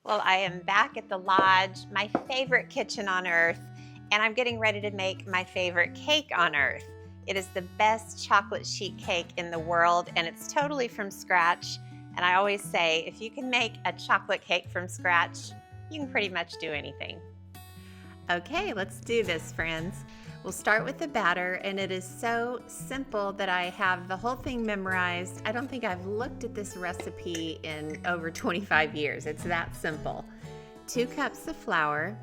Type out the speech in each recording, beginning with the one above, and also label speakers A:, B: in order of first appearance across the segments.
A: Well, I am back at the lodge, my favorite kitchen on earth, and I'm getting ready to make my favorite cake on earth. It is the best chocolate sheet cake in the world, and it's totally from scratch. And I always say, if you can make a chocolate cake from scratch, you can pretty much do anything. Okay, let's do this, friends. We'll start with the batter, and it is so simple that I have the whole thing memorized. I don't think I've looked at this recipe in over 25 years. It's that simple. 2 cups of flour,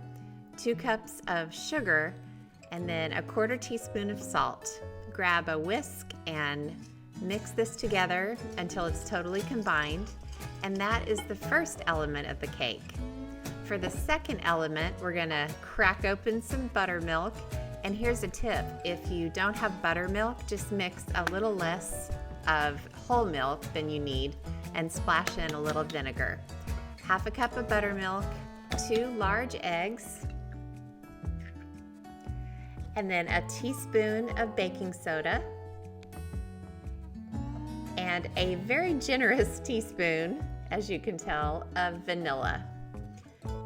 A: 2 cups of sugar, and then a 1/4 teaspoon of salt. Grab a whisk and mix this together until it's totally combined, and that is the first element of the cake. For the second element, we're gonna crack open some buttermilk. And here's a tip, if you don't have buttermilk, just mix a little less of whole milk than you need and splash in a little vinegar. 1/2 cup of buttermilk, 2 large eggs, and then a teaspoon of baking soda, and a very generous teaspoon, as you can tell, of vanilla.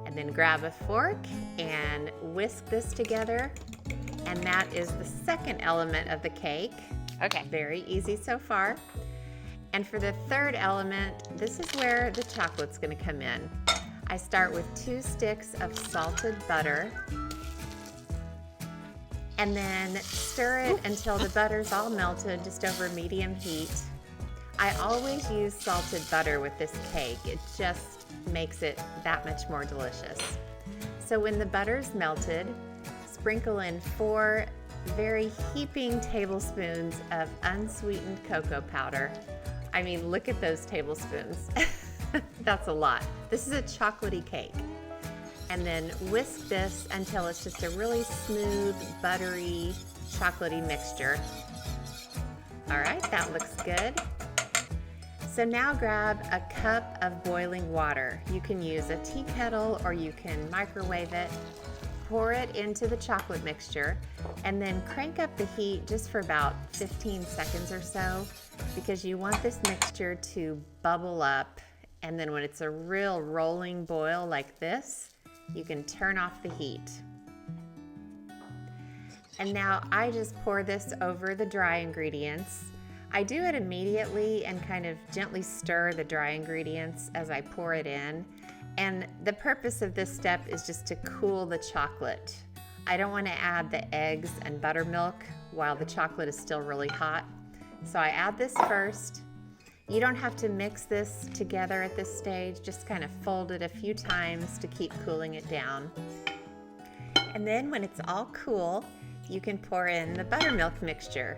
A: And then grab a fork and whisk this together. And that is the second element of the cake. Okay. Very easy so far. And for the third element, this is where the chocolate's gonna come in. I start with 2 sticks of salted butter, and then stir it until the butter's all melted, just over medium heat. I always use salted butter with this cake. It just makes it that much more delicious. So when the butter's melted, sprinkle in 4 very heaping tablespoons of unsweetened cocoa powder. I mean, look at those tablespoons. That's a lot. This is a chocolatey cake. And then whisk this until it's just a really smooth, buttery, chocolatey mixture. All right, that looks good. So now grab a cup of boiling water. You can use a tea kettle or you can microwave it. Pour it into the chocolate mixture and then crank up the heat just for about 15 seconds or so, because you want this mixture to bubble up, and then when it's a real rolling boil like this, you can turn off the heat. And now I just pour this over the dry ingredients. I do it immediately and kind of gently stir the dry ingredients as I pour it in. And the purpose of this step is just to cool the chocolate. I don't want to add the eggs and buttermilk while the chocolate is still really hot. So I add this first. You don't have to mix this together at this stage, just kind of fold it a few times to keep cooling it down. And then when it's all cool, you can pour in the buttermilk mixture.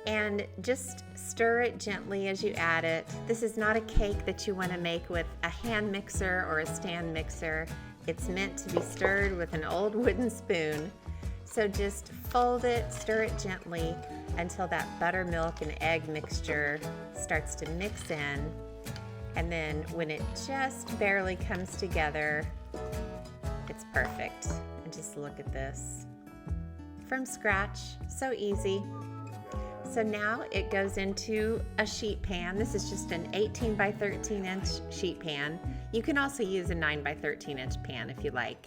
A: And just stir it gently as you add it. This is not a cake that you want to make with a hand mixer or a stand mixer. It's meant to be stirred with an old wooden spoon. So just fold it, stir it gently until that buttermilk and egg mixture starts to mix in. And then when it just barely comes together, it's perfect. And just look at this. From scratch, so easy. So now it goes into a sheet pan. This is just an 18 by 13 inch sheet pan. You can also use a 9 by 13 inch pan if you like.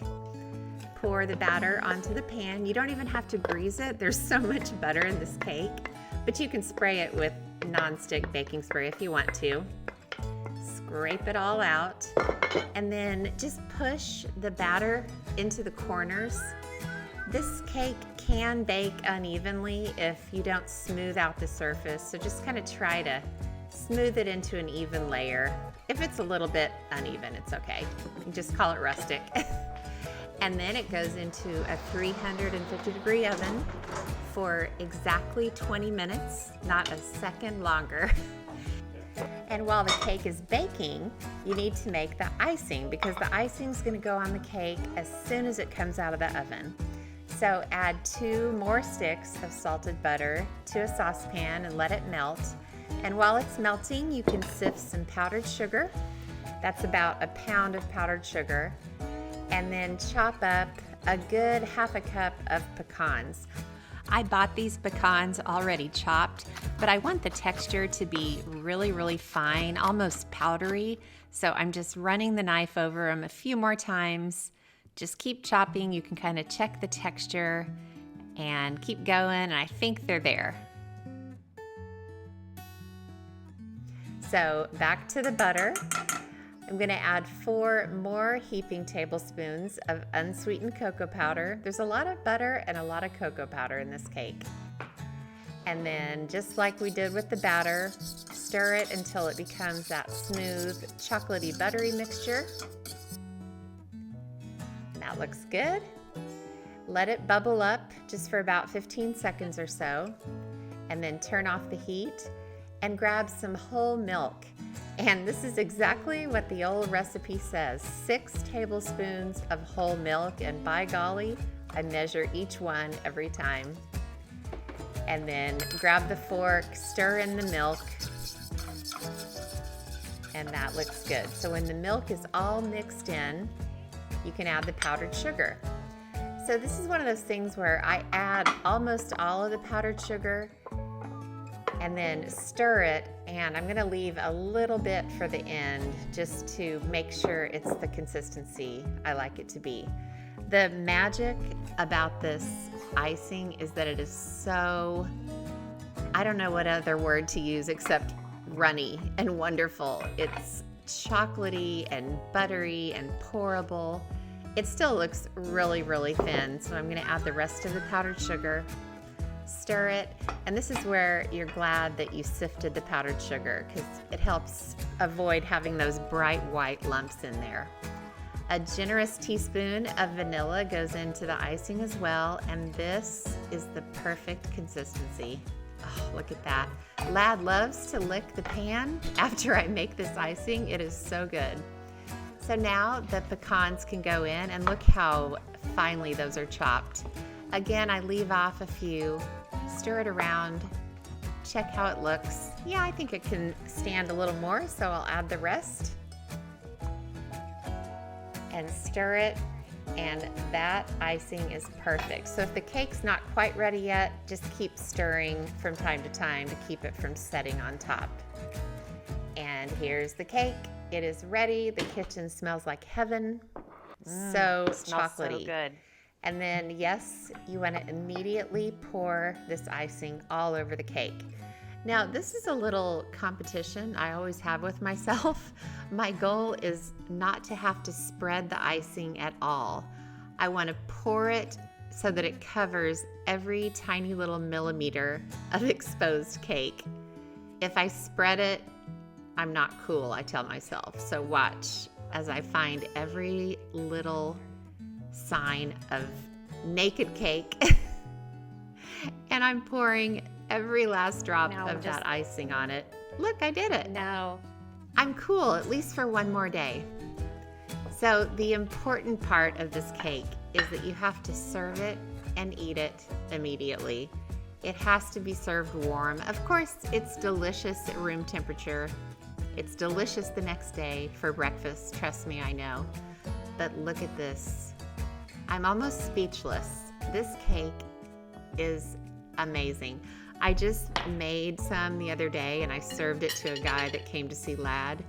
A: Pour the batter onto the pan. You don't even have to grease it. There's so much butter in this cake, but you can spray it with non-stick baking spray if you want to. Scrape it all out, and then just push the batter into the corners. This cake can bake unevenly if you don't smooth out the surface, so just kind of try to smooth it into an even layer. If it's a little bit uneven, it's okay. You can just call it rustic. And then it goes into a 350-degree oven for exactly 20 minutes, not a second longer. And while the cake is baking, you need to make the icing, because the icing is going to go on the cake as soon as it comes out of the oven. So add 2 more sticks of salted butter to a saucepan and let it melt. And while it's melting, you can sift some powdered sugar. That's about a pound of powdered sugar. And then chop up a good 1/2 cup of pecans. I bought these pecans already chopped, but I want the texture to be really, really fine, almost powdery. So I'm just running the knife over them a few more times. Just keep chopping. You can kind of check the texture and keep going, and I think they're there. So back to the butter. I'm going to add 4 more heaping tablespoons of unsweetened cocoa powder. There's a lot of butter and a lot of cocoa powder in this cake. And then just like we did with the batter, stir it until it becomes that smooth, chocolatey, buttery mixture. And that looks good. Let it bubble up just for about 15 seconds or so, and then turn off the heat and grab some whole milk. And this is exactly what the old recipe says, 6 tablespoons of whole milk, and by golly, I measure each one every time. And then grab the fork, stir in the milk, and that looks good. So when the milk is all mixed in, you can add the powdered sugar. So this is one of those things where I add almost all of the powdered sugar and then stir it, and I'm gonna leave a little bit for the end just to make sure it's the consistency I like it to be. The magic about this icing is that it is so, I don't know what other word to use except runny and wonderful. It's chocolatey and buttery and pourable. It still looks really, really thin, so I'm gonna add the rest of the powdered sugar. Stir it, and this is where you're glad that you sifted the powdered sugar because it helps avoid having those bright white lumps in there. A generous teaspoon of vanilla goes into the icing as well, and this is the perfect consistency. Oh, look at that. Lad loves to lick the pan after I make this icing. It is so good. So now the pecans can go in, and look how finely those are chopped. Again, I leave off a few, stir it around, check how it looks. Yeah, I think it can stand a little more, so I'll add the rest. And stir it, and that icing is perfect. So if the cake's not quite ready yet, just keep stirring from time to time to keep it from setting on top. And here's the cake. It is ready. The kitchen smells like heaven. So chocolatey. So good. And then, yes, you want to immediately pour this icing all over the cake. Now, this is a little competition I always have with myself. My goal is not to have to spread the icing at all. I want to pour it so that it covers every tiny little millimeter of exposed cake. If I spread it, I'm not cool, I tell myself. So watch as I find every little sign of naked cake and I'm pouring every last drop of that icing on it. Look, I did it.
B: No.
A: I'm cool, at least for one more day. So the important part of this cake is that you have to serve it and eat it immediately. It has to be served warm. Of course, it's delicious at room temperature. It's delicious the next day for breakfast, trust me, I know. But look at this. I'm almost speechless. This cake is amazing. I just made some the other day and I served it to a guy that came to see Lad.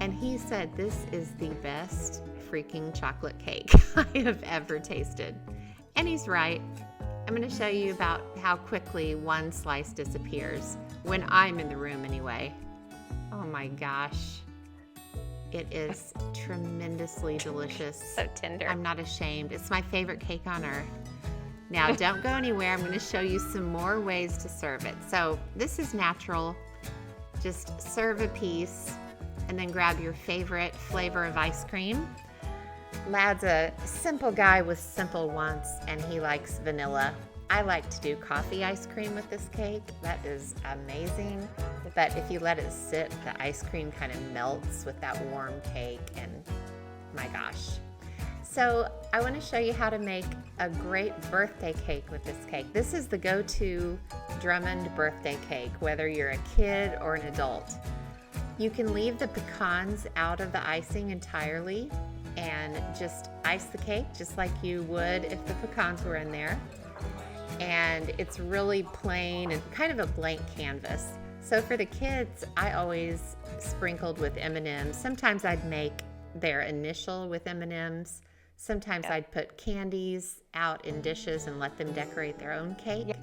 A: And he said, this is the best freaking chocolate cake I have ever tasted. And he's right. I'm going to show you about how quickly one slice disappears, when I'm in the room anyway. Oh my gosh. It is tremendously delicious.
B: So tender.
A: I'm not ashamed. It's my favorite cake on earth. Now, don't go anywhere. I'm going to show you some more ways to serve it. So this is natural. Just serve a piece and then grab your favorite flavor of ice cream. Lad's a simple guy with simple wants, and he likes vanilla. I like to do coffee ice cream with this cake. That is amazing. But if you let it sit, the ice cream kind of melts with that warm cake, and my gosh. So I want to show you how to make a great birthday cake with this cake. This is the go-to Drummond birthday cake, whether you're a kid or an adult. You can leave the pecans out of the icing entirely and just ice the cake just like you would if the pecans were in there. and it's really plain and kind of a blank canvas. So for the kids, I always sprinkled with M&Ms. Sometimes I'd make their initial with M&Ms. Sometimes I'd put candies out in dishes and let them decorate their own cake.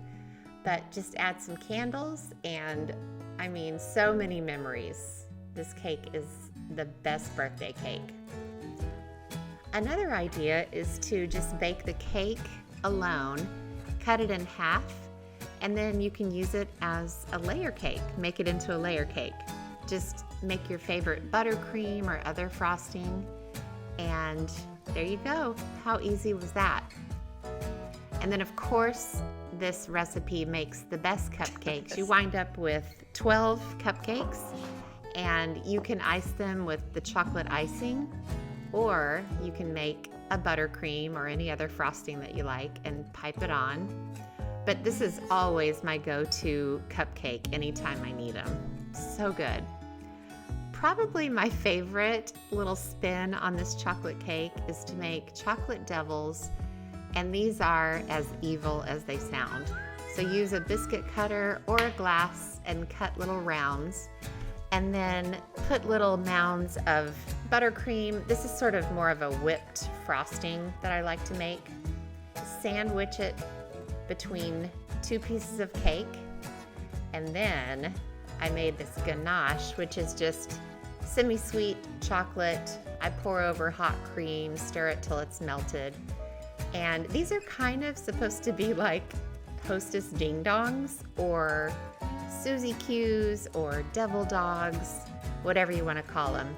A: But just add some candles, and I mean, so many memories. This cake is the best birthday cake. Another idea is to just bake the cake alone, cut it in half, and then you can use it as a layer cake. Make it into a layer cake. Just make your favorite buttercream or other frosting, and there you go. How easy was that? And then of course, this recipe makes the best cupcakes. You wind up with 12 cupcakes, and you can ice them with the chocolate icing, or you can make a buttercream or any other frosting that you like and pipe it on. But this is always my go-to cupcake anytime I need them. So good. Probably my favorite little spin on this chocolate cake is to make chocolate devils, and these are as evil as they sound. So use a biscuit cutter or a glass and cut little rounds, and then put little mounds of buttercream. This is sort of more of a whipped frosting that I like to make. Sandwich it between two pieces of cake, and then I made this ganache, which is just semi-sweet chocolate. I pour over hot cream, stir it till it's melted. And these are kind of supposed to be like Hostess Ding Dongs or Suzy Q's or Devil Dogs, whatever you want to call them.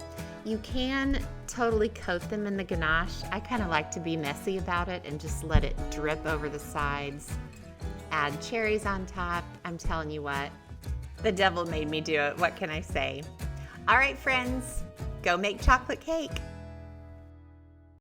A: You can totally coat them in the ganache. I kind of like to be messy about it and just let it drip over the sides. Add cherries on top. I'm telling you what, the devil made me do it. What can I say? All right, friends, go make chocolate cake.